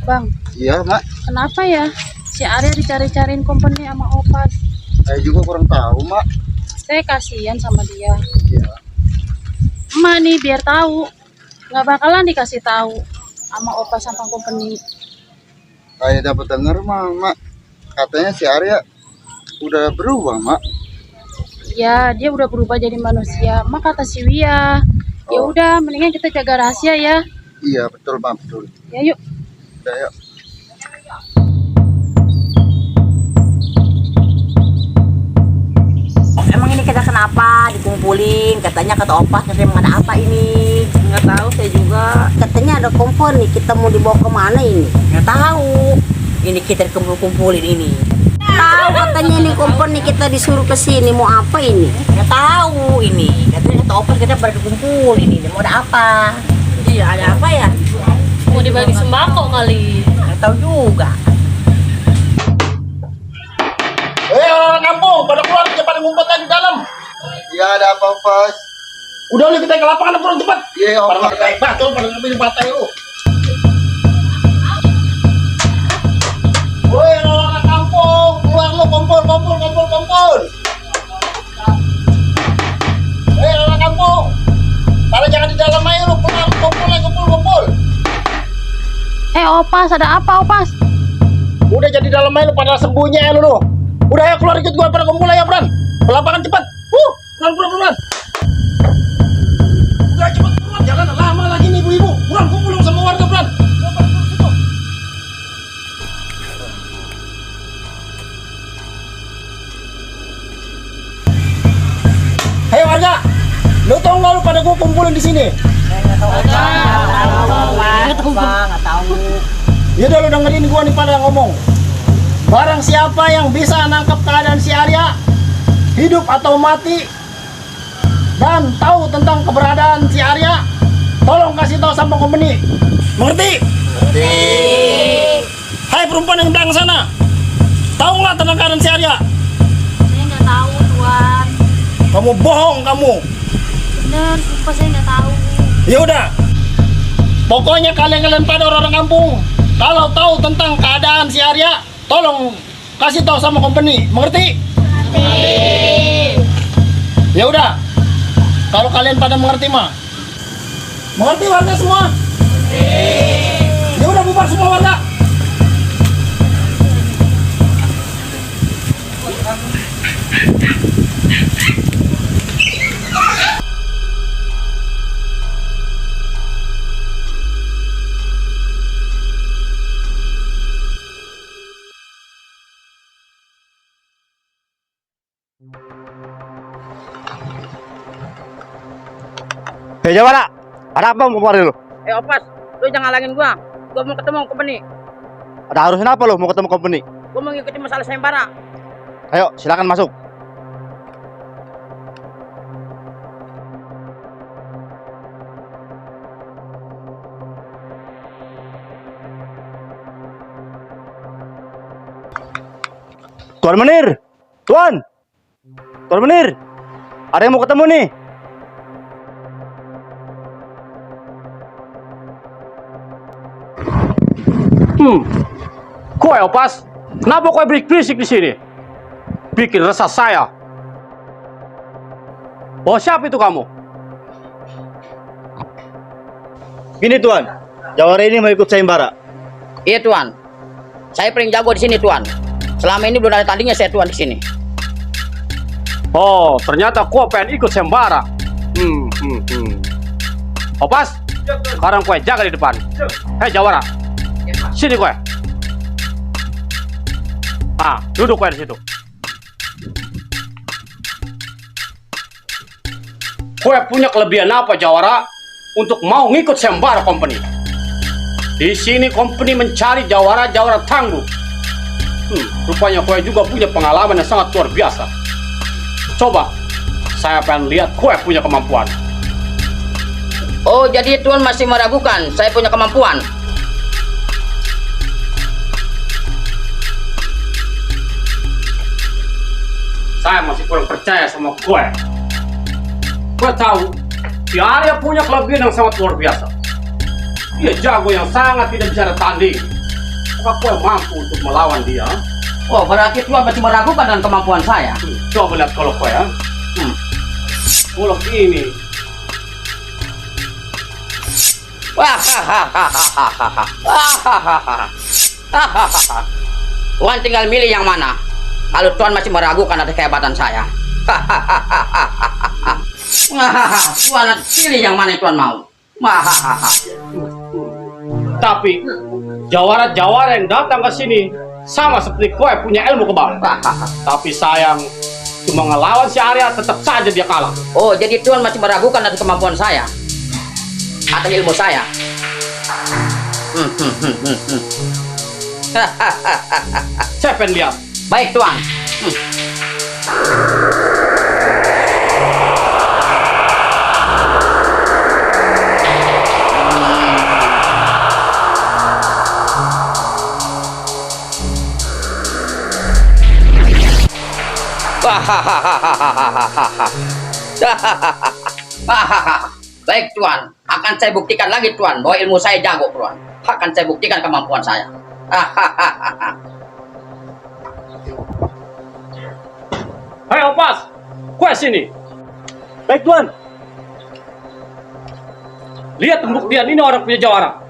Bang, Iya, Mak. kenapa ya si Arya dicari-cariin company sama Opas? Saya juga kurang tahu, Mak. Saya kasihan sama dia. Iya. Emak nih biar tahu, nggak bakalan dikasih tahu sama Opas sama company. Saya dapat dengar, Mak. Katanya si Arya udah berubah, Mak. Ya, dia udah berubah jadi manusia. Mak kata si Wia, ya Oh. udah mendingan kita jaga rahasia ya. Iya, betul, Mak. Betul. Ya yuk. Udah, yuk. Emang ini kita kenapa dikumpulin? Katanya kata Opas katanya ada apa ini? Nggak tahu saya juga. Katanya ada kompor nih, kita mau dibawa kemana ini? Nggak tahu. Ini kita dikumpul-kumpulin ini. Tahu katanya ini kompor nih, kita disuruh ke sini, mau apa ini? Nggak tahu ini. Katanya kata Opas kita pada dikumpulin ini, mau ada apa? Iya, ada apa ya? Mau dibagi sembako kali. Nggak tahu juga. Orang kampung, pada keluar pada ngumpet aja di dalam. Iya, ada apa, Pas? Udah nih kita ke lapangan pulang cepat. Iya, Pada Opas. pakai batu, pada ngambil batai lu. Woi, orang kampung, keluar lu kumpul. Hei, orang kampung. Pada jangan di dalam aja lu, keluar lu kumpul. Opas, ada apa Opas? Udah jadi dalam aja lu pada sembunyi aja lu. Udah ya keluar ikut gua pada kumpul aja, Bran. Ke lapangan cepat. Pelan. Udah cepet buruan, jangan lama lagi nih ibu-ibu. Buruan kumpul dong sama warga, Bran. Hei warga, lu tau nggak lu pada gua kumpulin di sini? Nggak tahu. Ya udah lu dengerin gua nih pada ngomong. Barang siapa yang bisa nangkep keadaan si Arya, hidup atau mati, dan tahu tentang keberadaan si Arya, tolong kasih tahu sama company. Mengerti? Mengerti. Hai perempuan yang belakang sana, tahu nggak tentang keadaan si Arya? Saya nggak tahu Tuan. Kamu bohong kamu. Bener, sumpah saya nggak tahu. Ya udah. Pokoknya kalian pada orang kampung, kalau tahu tentang keadaan si Arya, tolong kasih tahu sama company. Mengerti? Ya udah. Kalau kalian pada mengerti mah. Mengerti warga semua? Ya udah bubar semua warga. Hei Jawara, ada apa mau kemarin lu? Opas, lu jangan halangin gua mau ketemu company. Ada harusnya apa lu mau ketemu company? Gua mau ngikutin masalah sayembara. Ayo, silakan masuk. Tuan Menir, Tuan Menir, ada yang mau ketemu nih. Kowe Opas, kenapa kowe berisik di sini? Bikin resah saya. Oh, siapa itu kamu? Gini Tuan, Jawara ini mau ikut sayembara. Iya Tuan, saya paling jago di sini Tuan. Selama ini belum ada tandingnya saya Tuan di sini. Oh, ternyata kowe pengen ikut sayembara. Opas, sekarang kowe jaga di depan. Hei Jawara, sini kowe. Ah, duduk kowe di situ. Kowe punya kelebihan apa Jawara untuk mau ngikut sayembara company? Di sini company mencari jawara tangguh. Rupanya kowe juga punya pengalaman yang sangat luar biasa. Coba, saya pengen lihat kowe punya kemampuan. Oh, jadi Tuan masih meragukan saya punya kemampuan? Saya masih kurang percaya sama kowe. Kowe tahu, si Arya punya kelebihan yang sangat luar biasa. Dia jago yang sangat tidak bisa ditanding. Apakah kau mampu untuk melawan dia? Oh, berarti Tuan masih meragukan dengan kemampuan saya. Coba lihat kalau kau ya. Golok ini. Tuan tinggal milih yang mana. Kalau Tuan masih meragukan atas kehebatan saya. Tuan pilih yang mana yang Tuan mau. Tapi jawara-jawara yang datang ke sini sama seperti kau yang punya ilmu kebal. Tapi sayang, cuma ngelawan si Arya tetap saja dia kalah. Oh, jadi Tuan masih meragukan atas kemampuan saya, atas ilmu saya. Saya pengen lihat. Baik, Tuan. Baik, Tuan. Akan saya buktikan lagi, Tuan, bahwa ilmu saya jago, Tuan. Akan saya buktikan kemampuan saya. Hei Opas, kau sini. Baik, Tuan. Lihat pembuktian ini orang punya jawara.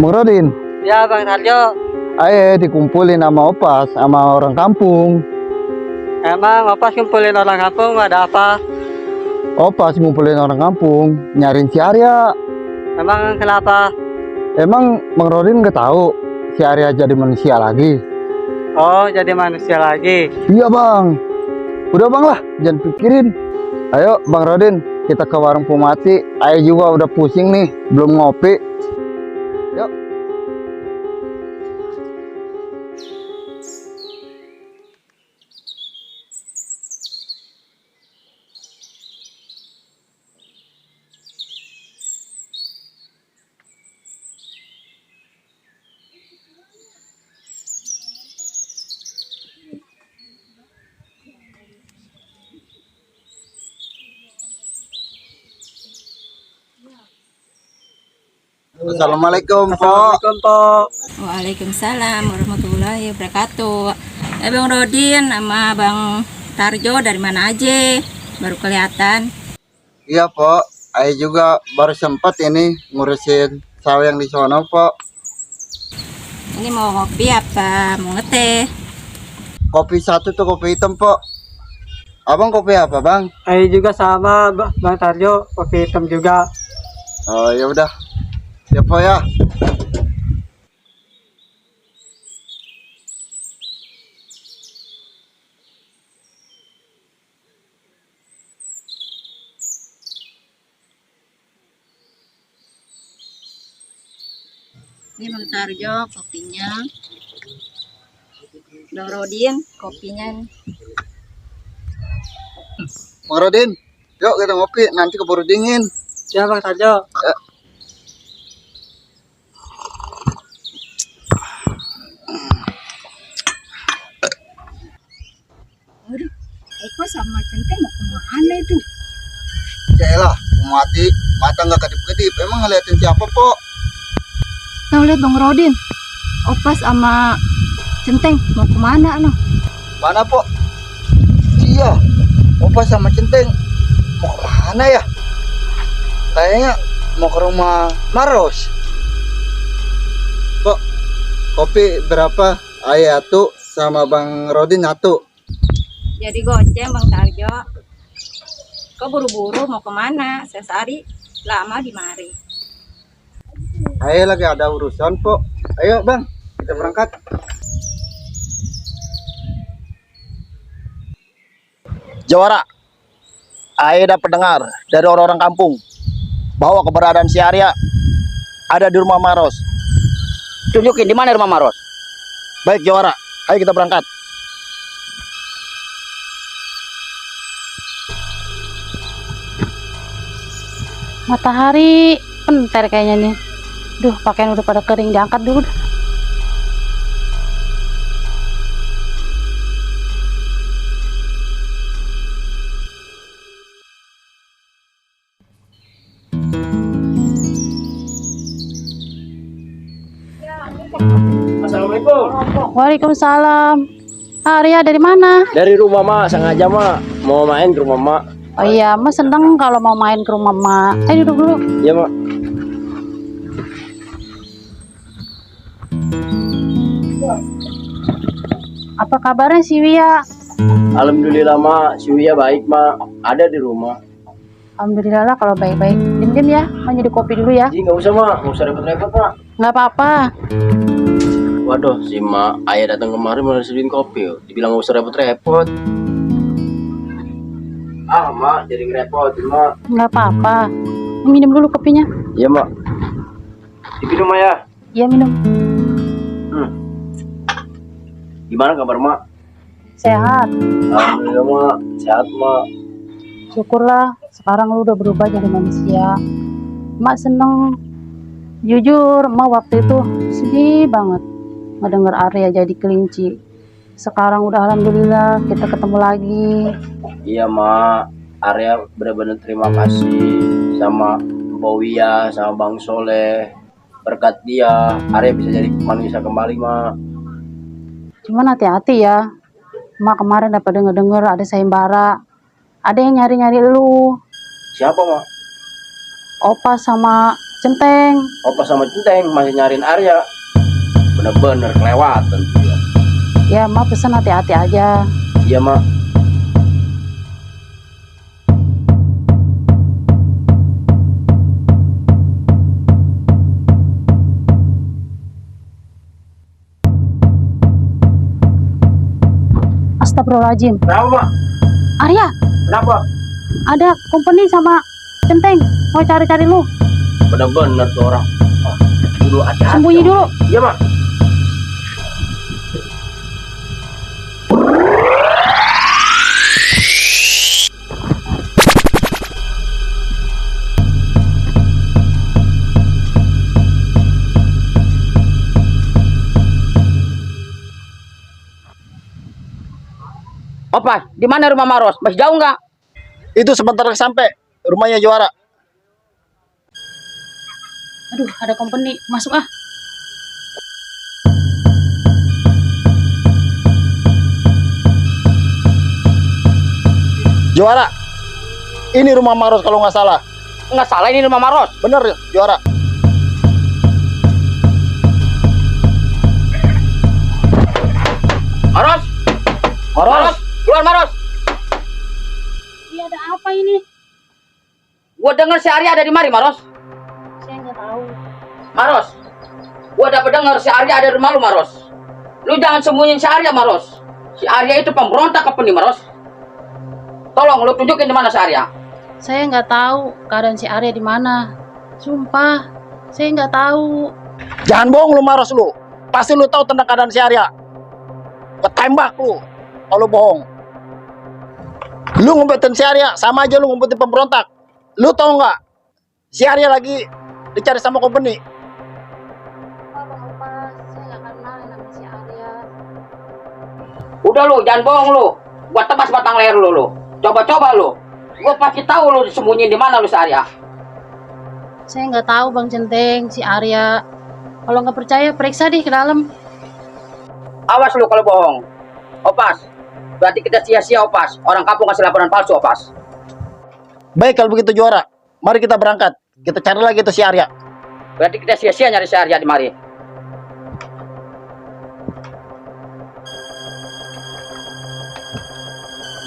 Bang Rodin, Ya Bang Tarjo, ayo dikumpulin sama Opas, sama orang kampung. emang Opas kumpulin orang kampung ada apa? Opas ngumpulin orang kampung, nyariin si Arya. Emang kenapa? Emang Bang Rodin nggak tahu si Arya jadi manusia lagi? Oh, jadi manusia lagi. Iya Bang. Udah Bang lah, jangan pikirin. Ayo Bang Rodin, kita ke warung Pemati. Ayo juga udah pusing nih, belum ngopi. Yuk. Assalamualaikum, Pak. Assalamualaikum, Pak. Waalaikumsalam warahmatullahi wabarakatuh. Bang Rodin sama Bang Tarjo dari mana aja? Baru kelihatan. Iya, Pak. Ayo juga baru sempat ini ngurusin sawah yang di sono, Pak. Ini mau ngopi apa? Mau ngeteh? Kopi satu tuh kopi hitam, Pak. Abang kopi apa, Bang? Ayo juga sama Bang Tarjo, kopi hitam juga. Oh, ya udah. Siap, Pak ya. Ini Bang Tarjo kopinya. Bang Rodin kopinya. Bang Rodin, yuk kita ngopi, nanti keburu dingin. Ya Bang Tarjo. Waduh, Eko sama Centeng mau kemana itu? Yaelah, mati, mata nggak kedip-kedip. Emang ngeliatin siapa, Pok? Nah, lihat Bang Rodin. Opas sama Centeng mau kemana noh? Mana, Pok? Iya, Opa sama Centeng mau kemana ya? Kayaknya mau ke rumah Maros. Pok, kopi berapa? Ayah atu sama Bang Rodin atu. Jadi goceng Bang Tarjo. Kok buru-buru mau kemana? Sehari lama di mari. Ayo lagi ada urusan kok. Ayo bang, kita berangkat. Jawara, Ayo dapat dengar dari orang-orang kampung bahwa keberadaan si Arya ada di rumah Maros. Tunjukin di mana rumah Maros. Baik Jawara, ayo kita berangkat. Matahari penter kayaknya nih. Duh, pakaian udah pada kering, diangkat dulu dah. Assalamualaikum. Waalaikumsalam. Arya dari mana? Dari rumah Mak, sengaja Mak mau main ke rumah Mak. Oh iya, Mas seneng kalau mau main ke rumah Mak. Ayo duduk dulu. Iya Mak. Apa kabarnya si Wia? Alhamdulillah Mak, si Wia baik Mak, ada di rumah. Alhamdulillah lah kalau baik-baik. Diam-diam ya, mau nyeduk kopi dulu ya. Ji nggak usah Mak, nggak usah repot-repot Mak. Nggak apa-apa. Waduh, si Mak, ayah datang kemari mau disediain kopi. Dibilang nggak usah repot-repot. Ah Mak, jadi ngerepotin Mak. Nggak apa-apa. Minum dulu kopinya. Iya Mak. Diminum Mak ya. Iya minum. Gimana kabar Mak? Sehat. Alhamdulillah Mak, sehat Mak. Syukurlah sekarang lu udah berubah jadi manusia. Mak seneng. Jujur, Mak waktu itu sedih banget ngedenger Arya jadi kelinci. Sekarang udah alhamdulillah kita ketemu lagi. Iya Mak, Arya benar-benar terima kasih sama Mbak Wia, sama Bang Soleh. Berkat dia, Arya bisa jadi manusia kembali Mak. Cuman hati-hati ya. Mak kemarin dapat denger-denger ada sayembara. Ada yang nyari-nyari lu. Siapa Mak? Opa sama Centeng. Opa sama Centeng masih nyariin Arya. Bener-bener kelewatan dia. Ya, Mak pesan hati-hati aja. Iya Mak. Astagfirullahaladzim. Kenapa Mak? Arya, Kenapa? ada company sama Centeng. Mau cari-cari lu. Bener-bener tuh orang. Oh, dulu hati-hati. Sembunyi dulu. Iya Mak. Opa, di mana rumah Maros? Masih jauh nggak? Itu sebentar lagi sampai rumahnya Jawara. Aduh, ada company. Masuk ah. Jawara, ini rumah Maros kalau nggak salah. Nggak salah ini rumah Maros. Bener Jawara. Maros, Maros. keluar Maros. Iya, ada apa ini? Gua dengar si Arya ada di mari Maros. Saya nggak tahu. Maros, gua dapat dengar si Arya ada di rumah lu Maros. Lu jangan sembunyiin si Arya Maros. Si Arya itu pemberontak apa nih Maros? Tolong lu tunjukin di mana si Arya. Saya nggak tahu keadaan si Arya di mana. Sumpah, saya nggak tahu. Jangan bohong lu Maros lu. Pasti lu tahu tentang keadaan si Arya. Ketembak lu kalau bohong. Lu ngumpetin si Arya sama aja lu ngumpetin pemberontak. Lu tahu nggak? Si Arya lagi dicari sama company. Saya nggak kenal nama si Arya. Udah lu, jangan bohong lu. Gua tebas batang leher lu. Coba-coba lu. Gua pasti tahu lu disembunyiin di mana lu si Arya. Saya nggak tahu Bang Centeng, si Arya. Kalau nggak percaya, periksa deh ke dalam. Awas lu kalau bohong. Opas. Berarti kita sia-sia Opas. Orang kampung kasih laporan palsu Opas. Baik kalau begitu Jawara. Mari kita berangkat. Kita cari lagi tuh si Arya. Berarti kita sia-sia nyari si Arya di mari.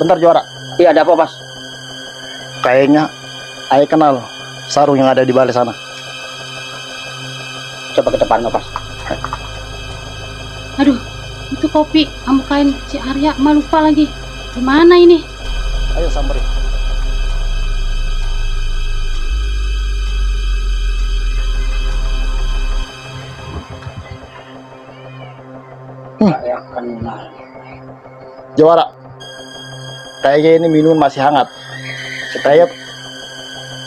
Bentar Jawara. Iya, ada apa Opas? Kayaknya Ayah kenal sarung yang ada di balik sana. Coba ke depan, Mas. Aduh, itu kopi sama kain si Arya, emak lupa lagi. Gimana ini? Ayo samperin. Saya kenal. Jawara, kayaknya ini minuman masih hangat. Supaya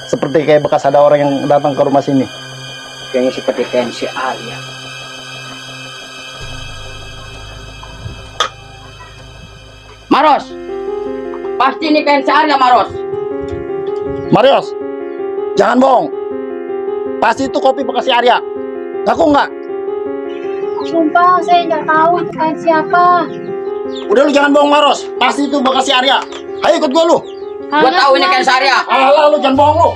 seperti kayak bekas ada orang yang datang ke rumah sini. Kayaknya seperti kain si Arya. Maros, pasti ini kain si Arya, Maros. Marios, jangan bohong. Pasti itu kopi bekas si Arya. Ngaku nggak? Sumpah, saya nggak tahu itu kain siapa. Udah lu jangan bohong Maros. Pasti itu bekas si Arya. Ayo ikut gua lu. Gua tahu ini kain si Arya. Alah lu jangan bohong lu.